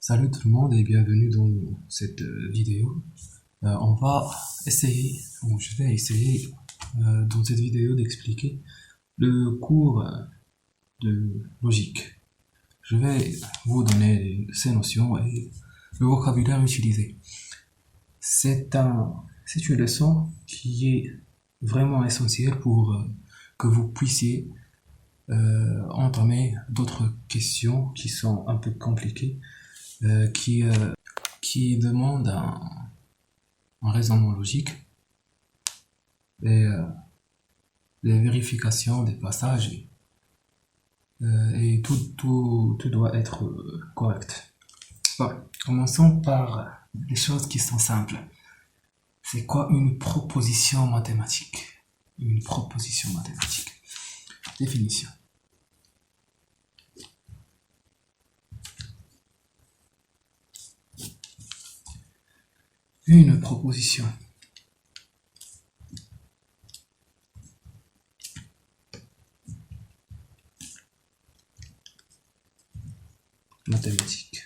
Salut tout le monde et bienvenue dans cette vidéo. On va essayer, ou je vais essayer dans cette vidéo d'expliquer le cours de logique. Je vais vous donner ces notions et le vocabulaire utilisé. C'est une leçon qui est vraiment essentielle pour que vous puissiez entamer d'autres questions qui sont un peu compliquées, qui demandent un raisonnement logique et les vérifications des passages et tout doit être correct. Bon, commençons par les choses qui sont simples. C'est quoi une proposition mathématique? Une proposition mathématique. Définition. Une proposition. Mathématique.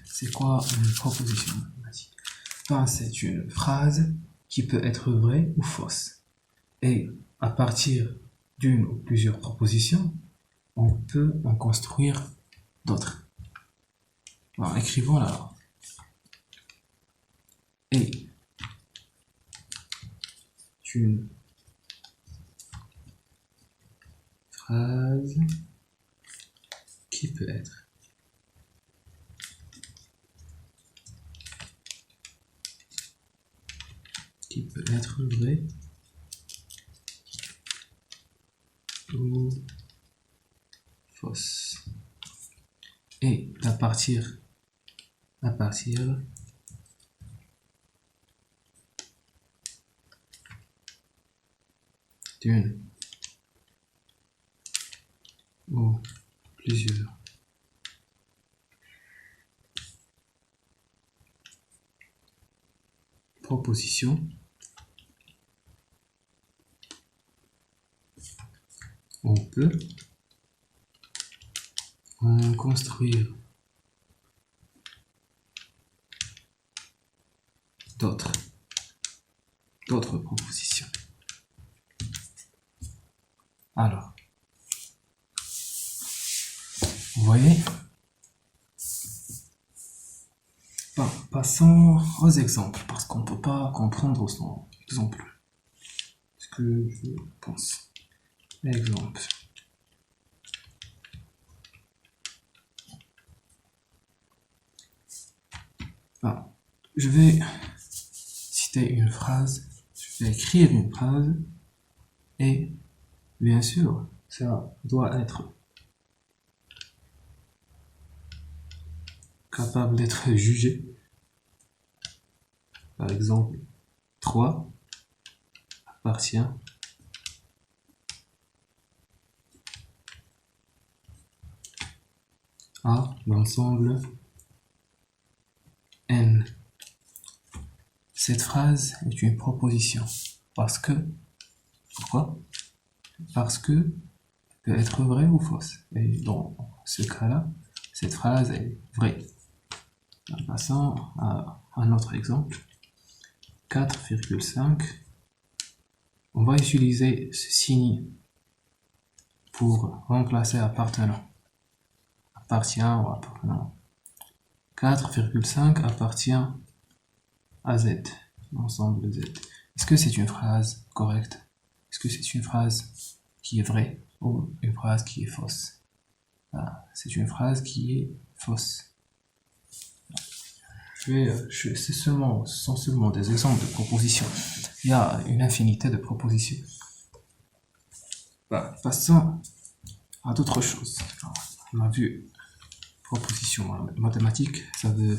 C'est quoi une proposition mathématique? Enfin, c'est une phrase qui peut être vraie ou fausse. Et à partir d'une ou plusieurs propositions, on peut en construire d'autres. Alors, écrivons là. Et une phrase qui peut être vraie ou fausse. Et à partir d'une ou plusieurs propositions, on peut en construire d'autres propositions. Alors, vous voyez, passons aux exemples, parce qu'on ne peut pas comprendre sans exemple. Ce que je pense. Exemple. Je vais citer une phrase, je vais écrire une phrase, et bien sûr, ça doit être capable d'être jugé. Par exemple, 3 appartient à l'ensemble N. Cette phrase est une proposition. Pourquoi? Parce que peut être vraie ou fausse. Et dans ce cas-là, cette phrase est vraie. Passons à un autre exemple. 4,5. On va utiliser ce signe pour remplacer appartenant. Appartient ou appartenant. 4,5 appartient à Z, l'ensemble Z. Est-ce que c'est une phrase correcte? Est-ce que c'est une phrase qui est vraie ou une phrase qui est fausse? C'est une phrase qui est fausse. Ce sont seulement des exemples de propositions. Il y a une infinité de propositions. Passons à d'autres choses. On a vu proposition mathématique, ça veut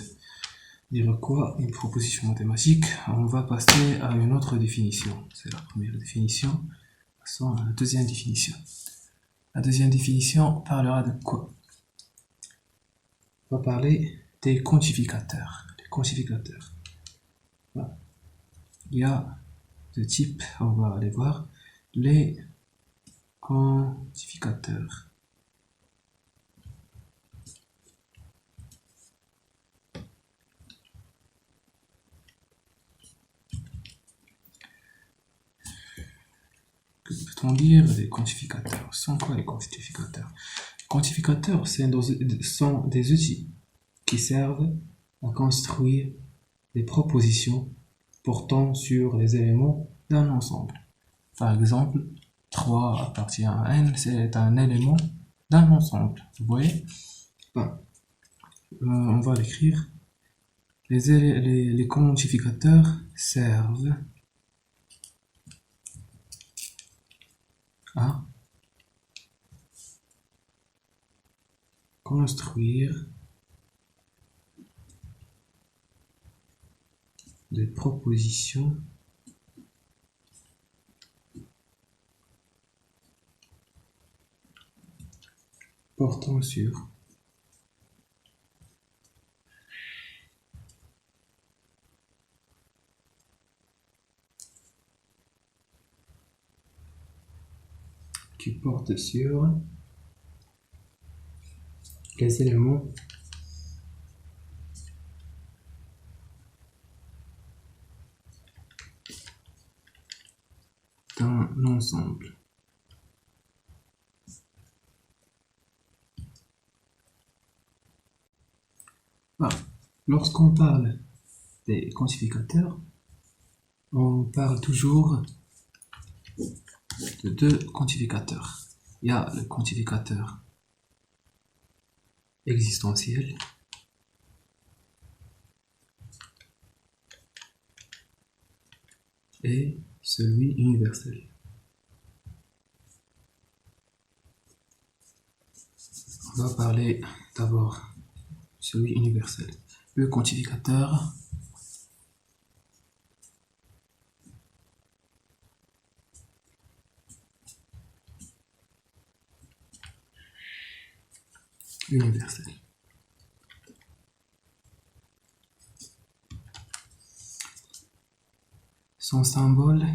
dire quoi une proposition mathématique? On va passer à une autre définition. C'est la première définition. Passons à la deuxième définition. La deuxième définition parlera de quoi? On va parler des quantificateurs. Voilà. Il y a deux types, on va aller voir. quantificateur. Que peut-on dire des quantificateurs? Sont quoi les quantificateurs? Les quantificateurs sont des outils qui servent à construire des propositions portant sur les éléments d'un ensemble. Par exemple, 3 appartient à n, c'est un élément d'un ensemble. Vous voyez? Bon, on va l'écrire. Les quantificateurs servent à construire des propositions portant sur qui portent sur les éléments d'un ensemble. Voilà. Lorsqu'on parle des quantificateurs, on parle toujours de deux quantificateurs. Il y a le quantificateur existentiel et celui universel. On va parler d'abord celui universel. Le quantificateur universel. Son symbole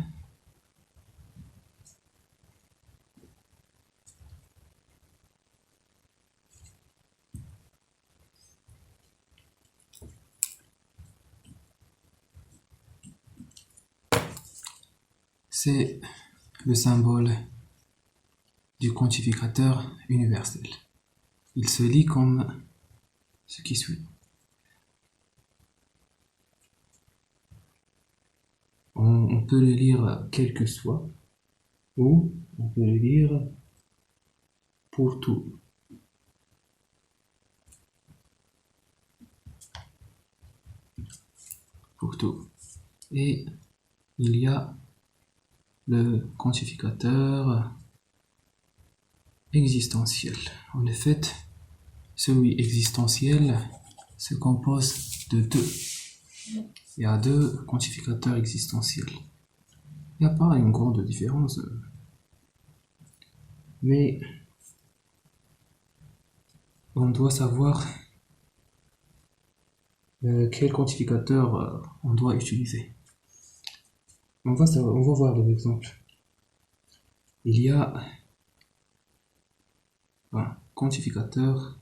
c'est le symbole du quantificateur universel. Il se lit comme ce qui suit. On peut le lire quel que soit, ou on peut le lire pour tout. Pour tout. Et il y a le quantificateur existentiel. En effet, celui existentiel se compose de deux. Il y a deux quantificateurs existentiels. Il n'y a pas une grande différence. Mais on doit savoir quel quantificateur on doit utiliser. On va voir des exemples. Il y a un quantificateur,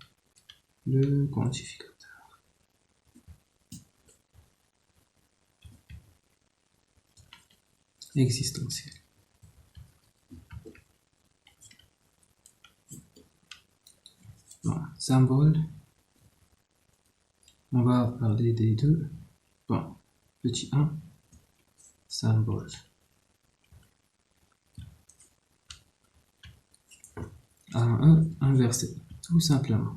le quantificateur existentiel. Bon, symbole, on va parler des deux. Bon, petit 1, symbole. Un E inversé, tout simplement.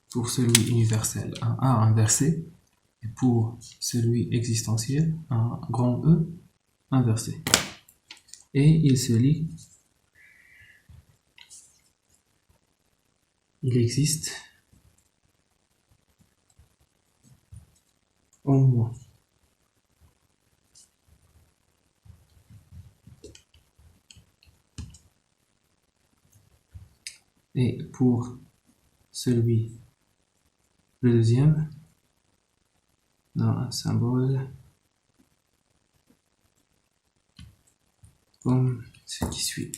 Pour celui universel, un A inversé, et pour celui existentiel, un grand E inversé. Et il se lit, il existe au moins et pour celui le deuxième, dans un symbole comme ce qui suit.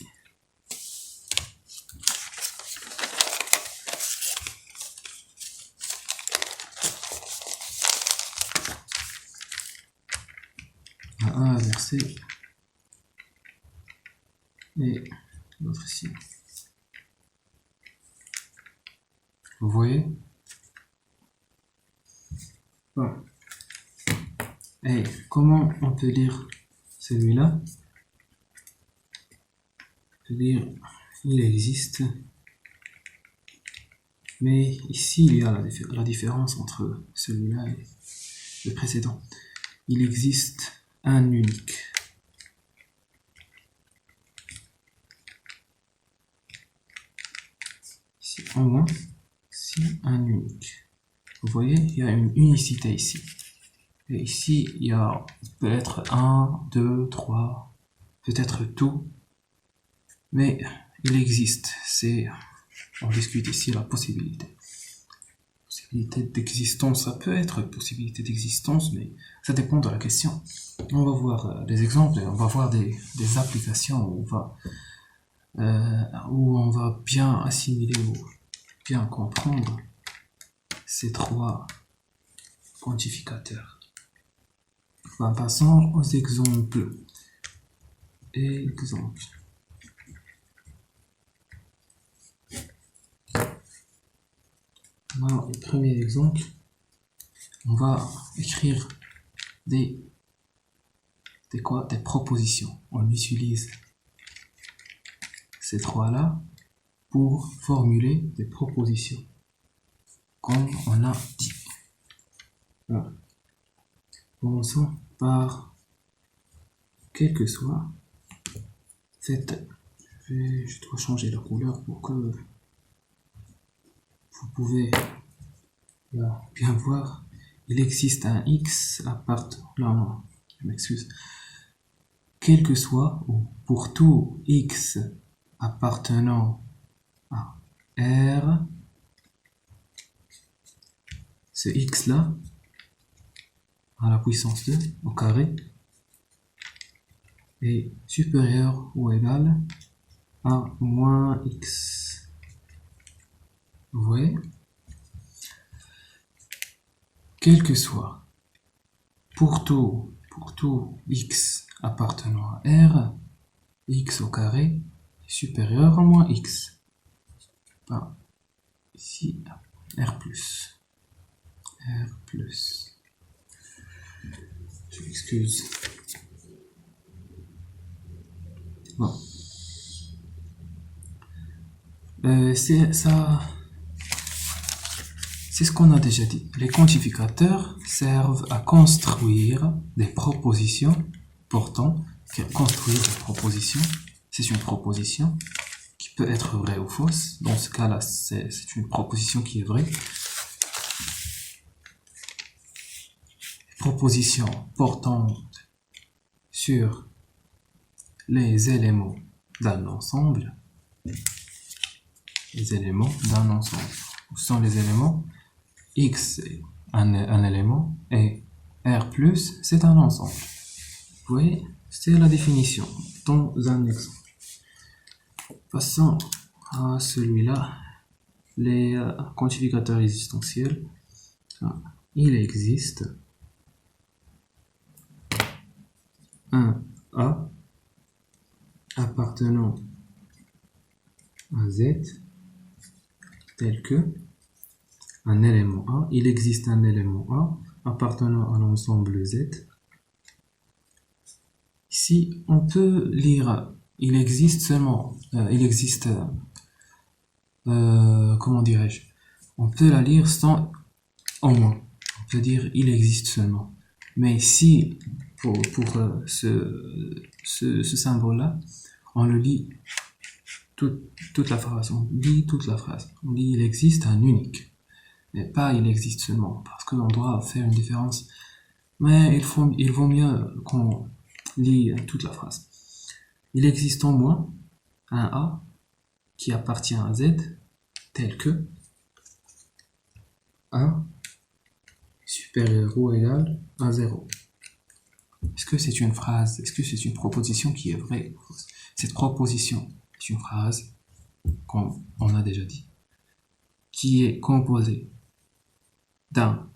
inversé et l'autre ici. Vous voyez? Bon. Et comment on peut lire celui-là? On peut dire il existe, mais ici il y a la différence entre celui-là et le précédent. Il existe un unique. Ici en moins, ici un unique. Vous voyez, il y a une unicité ici. Et ici, il y a peut-être 1, 2, 3, peut-être tout. Mais il existe. On discute ici la possibilité. Possibilité d'existence, ça peut être possibilité d'existence, mais ça dépend de la question. On va voir des exemples, et on va voir des applications où on va bien assimiler ou bien comprendre ces trois quantificateurs. Enfin, passons aux exemples. Exemple. Alors, le premier exemple, on va écrire des propositions. On utilise ces trois-là pour formuler des propositions, comme on a dit. Voilà. Commençons par quel que soit cette. Je dois changer la couleur pour que vous pouvez bien voir. Il existe un x appartenant. Non, je m'excuse. Quel que soit, ou pour tout x appartenant à R, ce x là, à la puissance 2 au carré, est supérieur ou égal à moins x. Vous voyez? Quel que soit, pour tout x appartenant à R, x au carré est supérieur à moins x. Enfin, ici, R+. Je m'excuse. Bon. C'est ce qu'on a déjà dit. Les quantificateurs servent à construire des propositions portant. Construire des propositions, c'est une proposition qui peut être vraie ou fausse. Dans ce cas-là, c'est une proposition qui est vraie. Proposition portant sur les éléments d'un ensemble. Les éléments d'un ensemble. Où sont les éléments? X est un élément et R+, c'est un ensemble. Vous voyez, c'est la définition dans un exemple. Passons à celui-là, les quantificateurs existentiels. Il existe un A appartenant à Z tel que un élément A. Il existe un élément A appartenant à l'ensemble Z. Ici, on peut lire il existe seulement, comment dirais-je, on peut la lire sans au moins, on peut dire il existe seulement. Mais si pour ce symbole-là, on le lit toute la phrase, on lit toute la phrase, on dit il existe un unique, mais pas il existe seulement, parce qu'on doit faire une différence. Mais il vaut mieux qu'on lit toute la phrase. Il existe au moins un A qui appartient à Z tel que A supérieur ou égal à 0. Est-ce que c'est une phrase? Est-ce que c'est une proposition qui est vraie? Cette proposition est une phrase, comme on a déjà dit, qui est composée d'un,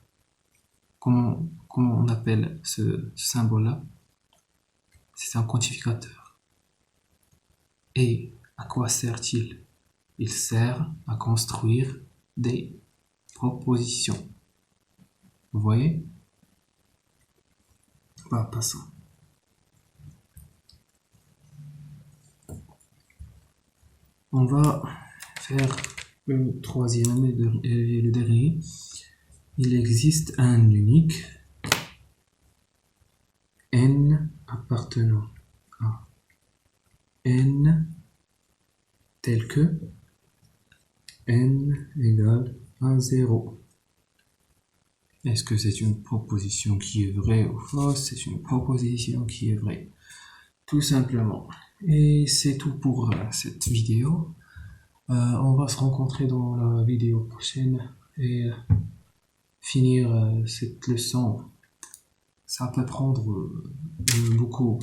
comment on appelle ce symbole-là? c'est un quantificateur. Et à quoi sert-il? Il sert à construire des propositions. Vous voyez? Bah, passons. On va faire le troisième et le dernier. Il existe un unique n appartenant à n tel que n égale à 0. Est-ce que c'est une proposition qui est vraie ou fausse? C'est une proposition qui est vraie, tout simplement. Et c'est tout pour cette vidéo. On va se rencontrer dans la vidéo prochaine et finir cette leçon. Ça peut prendre beaucoup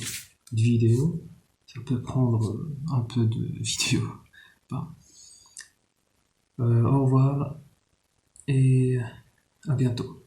de vidéos, ça peut prendre un peu de vidéos. Bon. Au revoir et à bientôt.